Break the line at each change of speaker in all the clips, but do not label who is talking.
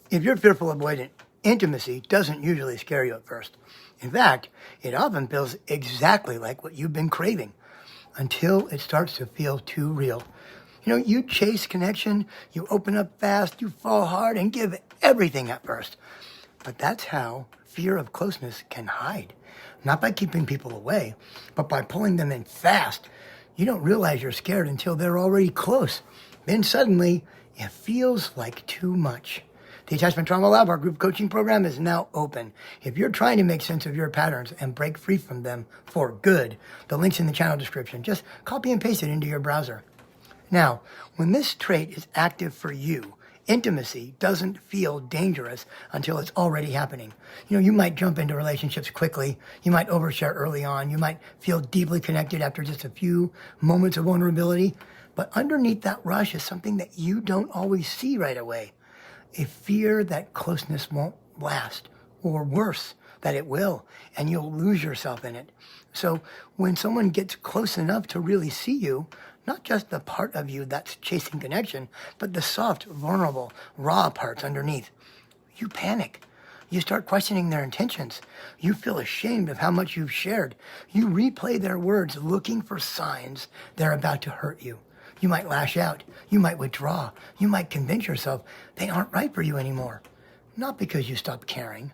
If you're fearful avoidant, intimacy doesn't usually scare you at first. In fact, it often feels exactly like what you've been craving until it starts to feel too real. You chase connection, you open up fast, you fall hard and give everything at first. But that's how fear of closeness can hide. Not by keeping people away, but by pulling them in fast. You don't realize you're scared until they're already close. Then suddenly, it feels like too much. The Attachment Trauma Lab, our group coaching program, is now open. If you're trying to make sense of your patterns and break free from them for good, the link's in the channel description. Just copy and paste it into your browser. Now, when this trait is active for you, intimacy doesn't feel dangerous until it's already happening. You might jump into relationships quickly. You might overshare early on. You might feel deeply connected after just a few moments of vulnerability. But underneath that rush is something that you don't always see right away. A fear that closeness won't last, or worse, that it will, and you'll lose yourself in it. So when someone gets close enough to really see you, not just the part of you that's chasing connection, but the soft, vulnerable, raw parts underneath, you panic. You start questioning their intentions. You feel ashamed of how much you've shared. You replay their words looking for signs they're about to hurt you. You might lash out. You might withdraw. You might convince yourself they aren't right for you anymore. Not because you stopped caring,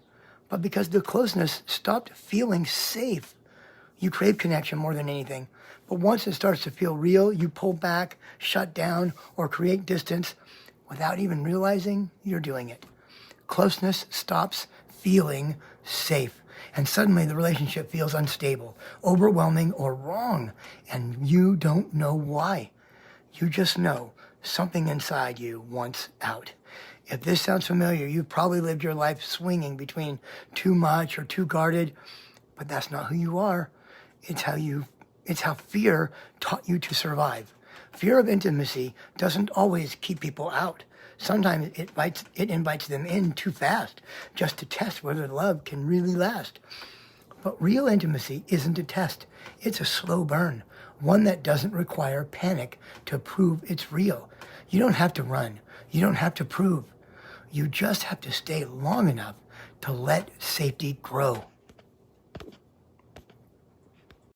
but because the closeness stopped feeling safe. You crave connection more than anything. But once it starts to feel real, you pull back, shut down, or create distance without even realizing you're doing it. Closeness stops feeling safe. And suddenly the relationship feels unstable, overwhelming, or wrong. And you don't know why. You just know something inside you wants out. If this sounds familiar, you've probably lived your life swinging between too much or too guarded, but that's not who you are. It's how fear taught you to survive. Fear of intimacy doesn't always keep people out. Sometimes it invites them in too fast, just to test whether love can really last. But real intimacy isn't a test. It's a slow burn, one that doesn't require panic to prove it's real. You don't have to run. You don't have to prove. You just have to stay long enough to let safety grow.